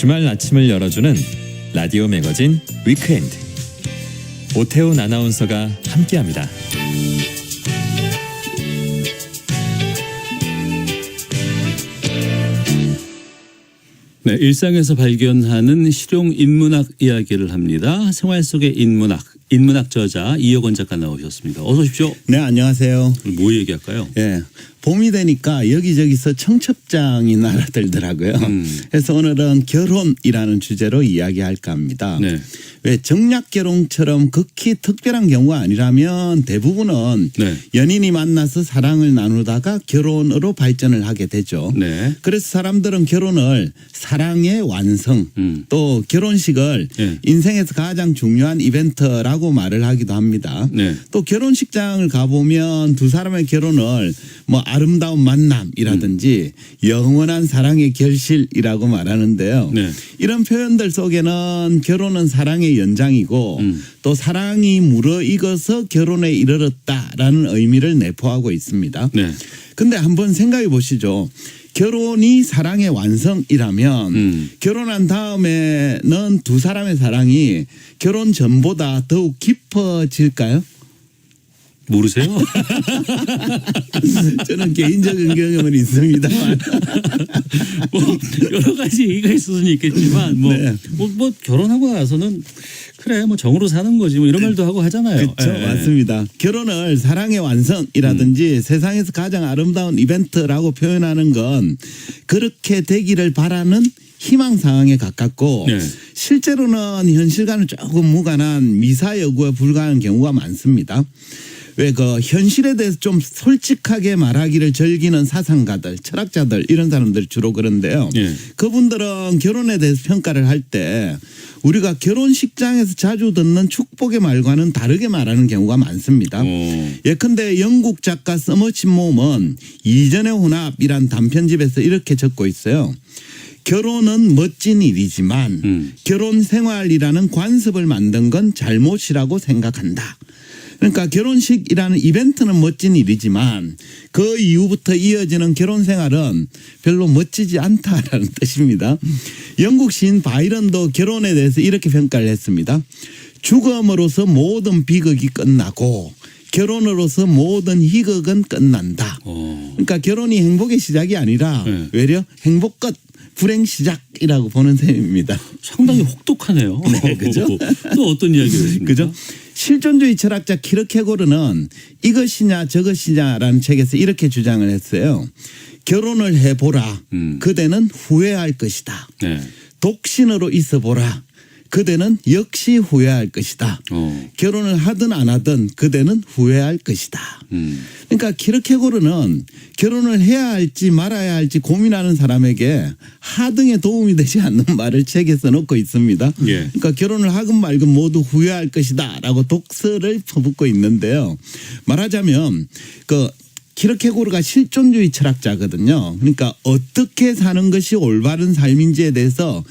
주말 아침을 열어주는 라디오 매거진 위크엔드. 오태훈 아나운서가 함께합니다. 네, 일상에서 발견하는 실용 인문학 이야기를 합니다. 생활 속의 인문학 저자 이혁원 작가 나오셨습니다. 어서 오십시오. 네, 안녕하세요. 뭐 얘기할까요? 예. 봄이 되니까 여기저기서 청첩장이 날아들더라고요. 그래서 오늘은 결혼이라는 주제로 이야기할까 합니다. 네. 왜 정략 결혼처럼 극히 특별한 경우가 아니라면 대부분은 네. 연인이 만나서 사랑을 나누다가 결혼으로 발전을 하게 되죠. 네. 그래서 사람들은 결혼을 사랑의 완성 또 결혼식을 네. 인생에서 가장 중요한 이벤트라고 말을 하기도 합니다. 네. 또 결혼식장을 가보면 두 사람의 결혼을 뭐 아름다운 만남이라든지 영원한 사랑의 결실이라고 말하는데요. 네. 이런 표현들 속에는 결혼은 사랑의 연장이고 또 사랑이 무르익어서 결혼에 이르렀다라는 의미를 내포하고 있습니다. 네. 근데 한번 생각해 보시죠. 결혼이 사랑의 완성이라면 결혼한 다음에는 두 사람의 사랑이 결혼 전보다 더욱 깊어질까요? 모르세요? 저는 개인적인 경험은 있습니다만. 뭐 여러 가지 얘기가 있을 수는 있겠지만 네. 뭐 결혼하고 나서는 그래 뭐 정으로 사는 거지 뭐 이런 말도 하고 하잖아요. 그렇죠. 예. 맞습니다. 결혼을 사랑의 완성이라든지 세상에서 가장 아름다운 이벤트라고 표현하는 건 그렇게 되기를 바라는 희망사항에 가깝고 네. 실제로는 현실과는 조금 무관한 미사여구에 불과한 경우가 많습니다. 왜 그 현실에 대해서 좀 솔직하게 말하기를 즐기는 사상가들, 철학자들 이런 사람들이 주로 그런데요. 네. 그분들은 결혼에 대해서 평가를 할 때 우리가 결혼식장에서 자주 듣는 축복의 말과는 다르게 말하는 경우가 많습니다. 예컨대 영국 작가 서머치 몬은 이전의 혼합이란 단편집에서 이렇게 적고 있어요. 결혼은 멋진 일이지만 결혼 생활이라는 관습을 만든 건 잘못이라고 생각한다. 그러니까 결혼식이라는 이벤트는 멋진 일이지만 그 이후부터 이어지는 결혼 생활은 별로 멋지지 않다라는 뜻입니다. 영국 시인 바이런도 결혼에 대해서 이렇게 평가를 했습니다. 죽음으로서 모든 비극이 끝나고 결혼으로서 모든 희극은 끝난다. 그러니까 결혼이 행복의 시작이 아니라 네. 외려 행복 끝. 불행 시작이라고 보는 셈입니다. 상당히 혹독하네요. 네, 그죠? 또 어떤 이야기가 있습니까? 그죠? 실존주의 철학자 키르케고르는 이것이냐 저것이냐라는 책에서 이렇게 주장을 했어요. 결혼을 해보라. 그대는 후회할 것이다. 네. 독신으로 있어보라. 그대는 역시 후회할 것이다. 결혼을 하든 안 하든 그대는 후회할 것이다. 그러니까 키르케고르는 결혼을 해야 할지 말아야 할지 고민하는 사람에게 하등에 도움이 되지 않는 말을 책에 써놓고 있습니다. 예. 그러니까 결혼을 하든 말든 모두 후회할 것이다 라고 독서를 퍼붓고 있는데요. 말하자면 키르케고르가 실존주의 철학자거든요. 그러니까 어떻게 사는 것이 올바른 삶인지에 대해서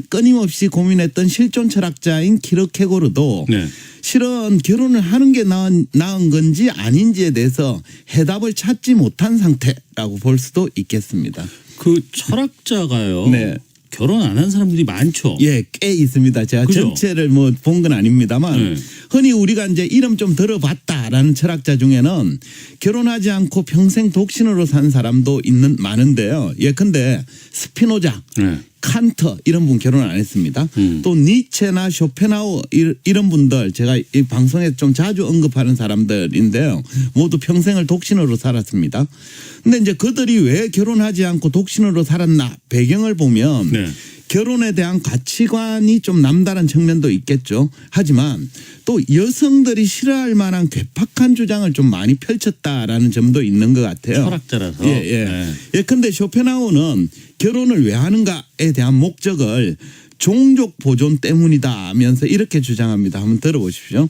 끊임없이 고민했던 실존 철학자인 키르케고르도 네. 실은 결혼을 하는 게 나은 건지 아닌지에 대해서 해답을 찾지 못한 상태라고 볼 수도 있겠습니다. 그 철학자가요. 네. 결혼 안 한 사람들이 많죠. 예, 꽤 있습니다. 제가 그죠? 전체를 본 건 아닙니다만 네. 흔히 우리가 이제 이름 좀 들어봤다라는 철학자 중에는 결혼하지 않고 평생 독신으로 산 사람도 많은데요. 예컨대 스피노자, 네. 칸터 이런 분 결혼 안 했습니다. 또 니체나 쇼펜하우어 이런 분들 제가 이 방송에 좀 자주 언급하는 사람들인데요. 모두 평생을 독신으로 살았습니다. 근데 이제 그들이 왜 결혼하지 않고 독신으로 살았나 배경을 보면 네. 결혼에 대한 가치관이 좀 남다른 측면도 있겠죠. 하지만 또 여성들이 싫어할 만한 괴팍한 주장을 좀 많이 펼쳤다라는 점도 있는 것 같아요. 철학자라서. 예. 네. 예컨대 쇼펜하우어는 결혼을 왜 하는가에 대한 목적을 종족 보존 때문이다 하면서 이렇게 주장합니다. 한번 들어보십시오.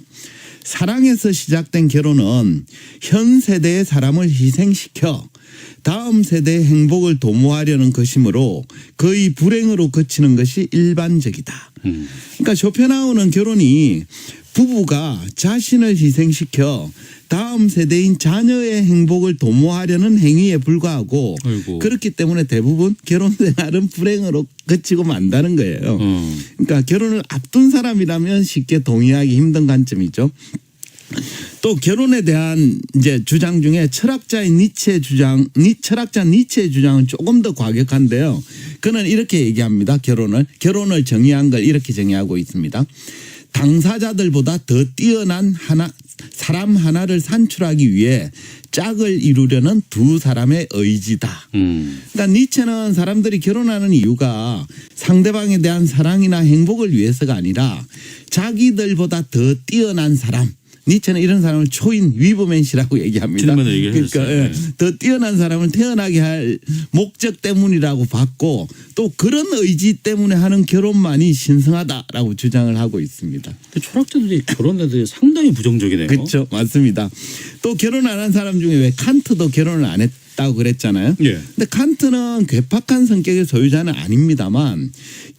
사랑에서 시작된 결혼은 현 세대의 사람을 희생시켜 다음 세대의 행복을 도모하려는 것이므로 거의 불행으로 그치는 것이 일반적이다. 그러니까 쇼펜하우어는 결혼이 부부가 자신을 희생시켜 다음 세대인 자녀의 행복을 도모하려는 행위에 불과하고 아이고. 그렇기 때문에 대부분 결혼 생활은 불행으로 그치고 만다는 거예요. 그러니까 결혼을 앞둔 사람이라면 쉽게 동의하기 힘든 관점이죠. 또 결혼에 대한 이제 주장 중에 철학자 니체의 주장은 조금 더 과격한데요. 그는 이렇게 얘기합니다. 결혼을 정의한 걸 이렇게 정의하고 있습니다. 당사자들보다 더 뛰어난 사람 하나를 산출하기 위해 짝을 이루려는 두 사람의 의지다. 그러니까 니체는 사람들이 결혼하는 이유가 상대방에 대한 사랑이나 행복을 위해서가 아니라 자기들보다 더 뛰어난 사람. 니체는 이런 사람을 초인 위브맨시라고 얘기합니다. 그러니까 네. 더 뛰어난 사람을 태어나게 할 목적 때문이라고 봤고 또 그런 의지 때문에 하는 결혼만이 신성하다라고 주장을 하고 있습니다. 철학자들이 결혼에 대해 상당히 부정적이네요. 그렇죠. 맞습니다. 또 결혼 안 한 사람 중에 왜 칸트도 결혼을 안 했다고 그랬잖아요. 예. 근데 칸트는 괴팍한 성격의 소유자는 아닙니다만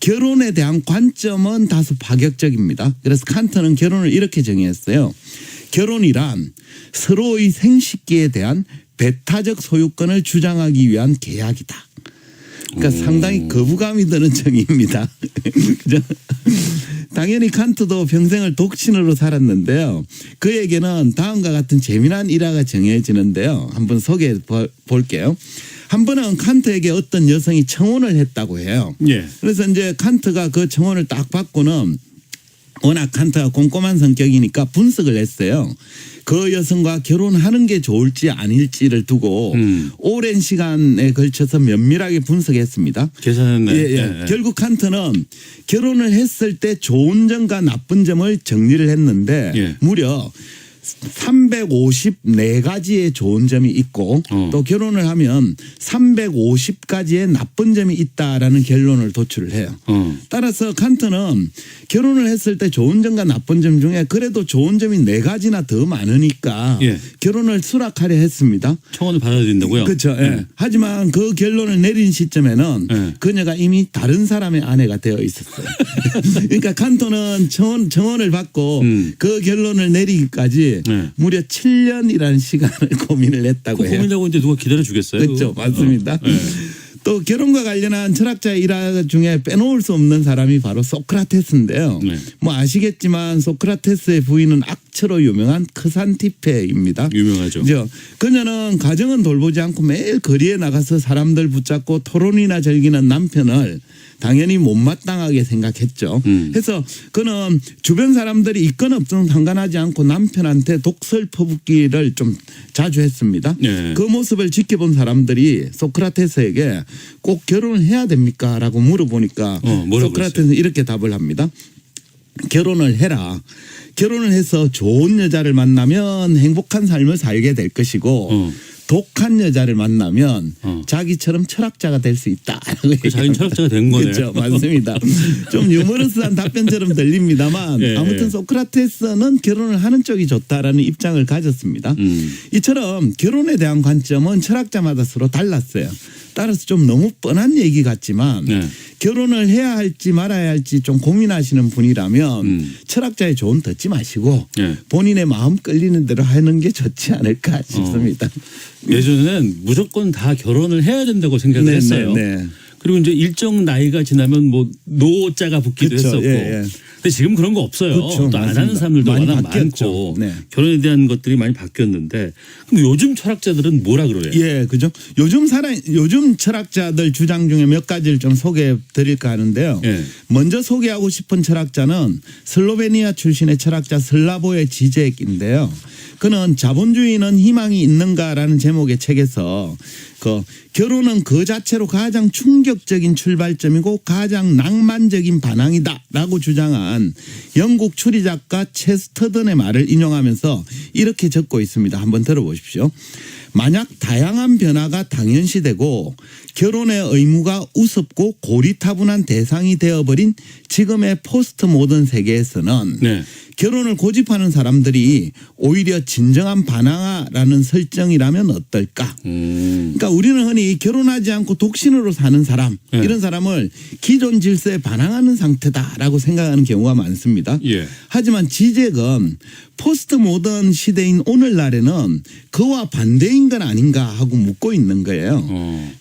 결혼에 대한 관점은 다소 파격적입니다. 그래서 칸트는 결혼을 이렇게 정의했어요. 결혼이란 서로의 생식기에 대한 배타적 소유권을 주장하기 위한 계약이다. 그러니까 상당히 거부감이 드는 정의입니다. 그죠? 당연히 칸트도 평생을 독신으로 살았는데요. 그에게는 다음과 같은 재미난 일화가 정해지는데요. 한번 소개해 볼게요. 한 번은 칸트에게 어떤 여성이 청혼을 했다고 해요. 예. 그래서 이제 칸트가 그 청혼을 딱 받고는 워낙 칸트가 꼼꼼한 성격이니까 분석을 했어요. 그 여성과 결혼하는 게 좋을지 아닐지를 두고 오랜 시간에 걸쳐서 면밀하게 분석했습니다. 계산했네. 예. 결국 칸트는 결혼을 했을 때 좋은 점과 나쁜 점을 정리를 했는데 무려 354가지의 좋은 점이 있고 또 결혼을 하면 350가지의 나쁜 점이 있다라는 결론을 도출을 해요. 따라서 칸트는 결혼을 했을 때 좋은 점과 나쁜 점 중에 그래도 좋은 점이 4가지나 더 많으니까 결혼을 수락하려 했습니다. 청혼을 받아야 된다고요? 그렇죠. 예. 하지만 그 결론을 내린 시점에는 그녀가 이미 다른 사람의 아내가 되어 있었어요. 그러니까 칸트는 청혼을 받고 그 결론을 내리기까지 무려 7년이라는 시간을 고민을 했다고 해요. 고민하고 이제 누가 기다려 주겠어요? 그렇죠. 맞습니다. 또 결혼과 관련한 철학자의 일화 중에 빼놓을 수 없는 사람이 바로 소크라테스인데요. 뭐 아시겠지만 소크라테스의 부인은 악처로 유명한 크산티페입니다. 유명하죠. 그녀는 가정은 돌보지 않고 매일 거리에 나가서 사람들 붙잡고 토론이나 즐기는 남편을 당연히 못마땅하게 생각했죠. 그래서 그는 주변 사람들이 있건 없든 상관하지 않고 남편한테 독설 퍼붓기를 좀 자주 했습니다. 그 모습을 지켜본 사람들이 소크라테스에게 꼭 결혼을 해야 됩니까? 라고 물어보니까 소크라테스는 이렇게 답을 합니다. 결혼을 해라. 결혼을 해서 좋은 여자를 만나면 행복한 삶을 살게 될 것이고 독한 여자를 만나면 자기처럼 철학자가 될 수 있다. 자기는 철학자가 된 거네요. 그렇죠. 맞습니다. 좀 유머러스한 답변처럼 들립니다만 아무튼 소크라테스는 결혼을 하는 쪽이 좋다라는 입장을 가졌습니다. 이처럼 결혼에 대한 관점은 철학자마다 서로 달랐어요. 따라서 좀 너무 뻔한 얘기 같지만 결혼을 해야 할지 말아야 할지 좀 고민하시는 분이라면 철학자의 조언 듣지 마시고 본인의 마음 끌리는 대로 하는 게 좋지 않을까 싶습니다. 예전에는 무조건 다 결혼을 해야 된다고 생각을 했어요. 그리고 이제 일정 나이가 지나면 뭐 노자가 붙기도 했었고. 근데 지금 그런 거 없어요. 그렇죠. 또 안 하는 사람들도 많이 워낙 바뀌었죠. 많고 결혼에 대한 것들이 많이 바뀌었는데 그럼 요즘 철학자들은 뭐라 그래요? 그죠. 요즘 철학자들 주장 중에 몇 가지를 좀 소개해 드릴까 하는데요. 먼저 소개하고 싶은 철학자는 슬로베니아 출신의 철학자 슬라보의 지젝인데요. 그는 자본주의는 희망이 있는가라는 제목의 책에서 결혼은 그 자체로 가장 충격적인 출발점이고 가장 낭만적인 반항이다라고 주장한 영국 추리작가 체스터던의 말을 인용하면서 이렇게 적고 있습니다. 한번 들어보십시오. 만약 다양한 변화가 당연시되고 결혼의 의무가 우습고 고리타분한 대상이 되어버린 지금의 포스트 모던 세계에서는 결혼을 고집하는 사람들이 오히려 진정한 반항아라는 설정이라면 어떨까? 그러니까 우리는 흔히 결혼하지 않고 독신으로 사는 사람 예. 이런 사람을 기존 질서에 반항하는 상태다라고 생각하는 경우가 많습니다. 예. 하지만 지적은 포스트 모던 시대인 오늘날에는 그와 반대인 건 아닌가 하고 묻고 있는 거예요.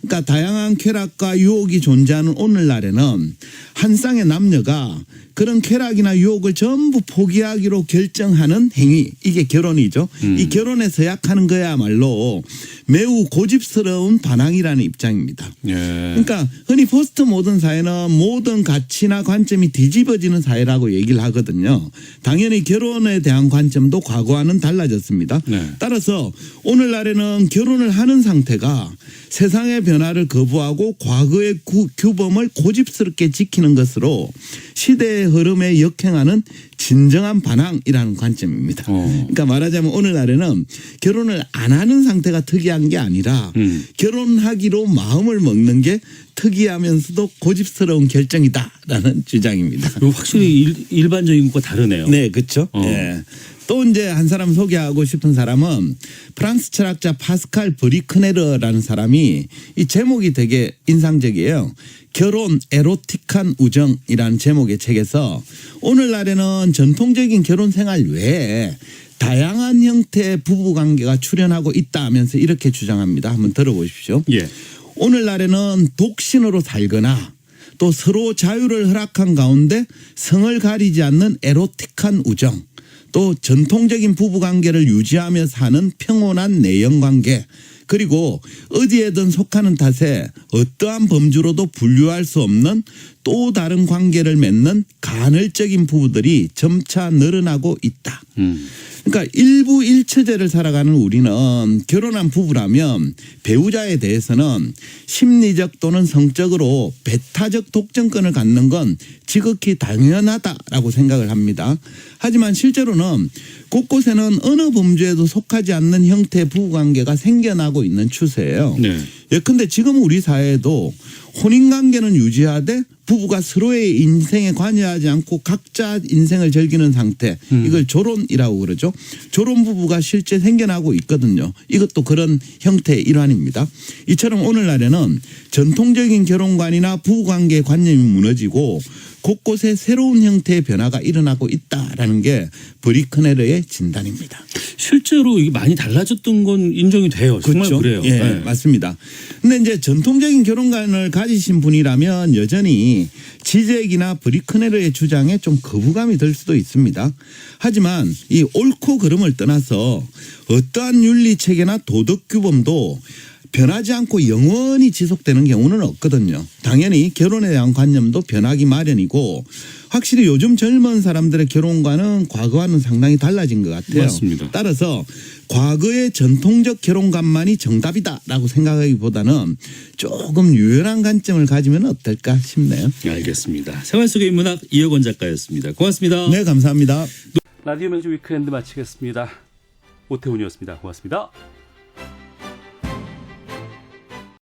그러니까 다양한 쾌락과 유혹이 존재하는 오늘날에는 한 쌍의 남녀가 그런 쾌락이나 유혹을 전부 포기하기로 결정하는 행위, 이게 결혼이죠. 이 결혼에 서약하는 거야말로 매우 고집스러운 반항이라는 입장입니다. 예. 그러니까 흔히 포스트 모던 사회는 모든 가치나 관점이 뒤집어지는 사회라고 얘기를 하거든요. 당연히 결혼에 대한 관점도 과거와는 달라졌습니다. 네. 따라서 오늘날에는 결혼을 하는 상태가 세상의 변화를 거부하고 과거의 규범을 고집스럽게 지키는 것으로 시대의 흐름에 역행하는 진정한 반항이라는 관점입니다. 그러니까 말하자면 오늘날에는 결혼을 안 하는 상태가 특이한 게 아니라 결혼하기로 마음을 먹는 게 특이하면서도 고집스러운 결정이다라는 주장입니다. 그리고 확실히 일반적인 것과 다르네요. 네, 그렇죠. 예. 또 이제 한 사람 소개하고 싶은 사람은 프랑스 철학자 파스칼 브리크네르라는 사람이 이 제목이 되게 인상적이에요. 결혼 에로틱한 우정이라는 제목의 책에서 오늘날에는 전통적인 결혼 생활 외에 다양한 형태의 부부관계가 출현하고 있다 하면서 이렇게 주장합니다. 한번 들어보십시오. 예. 오늘날에는 독신으로 살거나 또 서로 자유를 허락한 가운데 성을 가리지 않는 에로틱한 우정, 또 전통적인 부부관계를 유지하며 사는 평온한 내연관계, 그리고 어디에든 속하는 탓에 어떠한 범주로도 분류할 수 없는 또 다른 관계를 맺는 간헐적인 부부들이 점차 늘어나고 있다. 그러니까 일부 일처제를 살아가는 우리는 결혼한 부부라면 배우자에 대해서는 심리적 또는 성적으로 배타적 독점권을 갖는 건 지극히 당연하다라고 생각을 합니다. 하지만 실제로는 곳곳에는 어느 범주에도 속하지 않는 형태의 부부관계가 생겨나고 있는 추세예요. 네. 예컨대 지금 우리 사회에도 혼인관계는 유지하되 부부가 서로의 인생에 관여하지 않고 각자 인생을 즐기는 상태, 이걸 조론이라고 그러죠. 조론 부부가 실제 생겨나고 있거든요. 이것도 그런 형태의 일환입니다. 이처럼 오늘날에는 전통적인 결혼관이나 부부관계의 관념이 무너지고 곳곳에 새로운 형태의 변화가 일어나고 있다라는 게 브리크네르의 진단입니다. 실제로 이게 많이 달라졌던 건 인정이 돼요. 정말 그렇죠? 그래요. 예, 네. 맞습니다. 근데 이제 전통적인 결혼관을 가지신 분이라면 여전히 지적이나 브리크네르의 주장에 좀 거부감이 들 수도 있습니다. 하지만 이 옳고 그름을 떠나서 어떠한 윤리 체계나 도덕 규범도 변하지 않고 영원히 지속되는 경우는 없거든요. 당연히 결혼에 대한 관념도 변하기 마련이고 확실히 요즘 젊은 사람들의 결혼관은 과거와는 상당히 달라진 것 같아요. 맞습니다. 따라서 과거의 전통적 결혼관만이 정답이다라고 생각하기보다는 조금 유연한 관점을 가지면 어떨까 싶네요. 알겠습니다. 생활 속의 인문학 이혁원 작가였습니다. 고맙습니다. 네, 감사합니다. 라디오 명주 위크엔드 마치겠습니다. 오태훈이었습니다. 고맙습니다.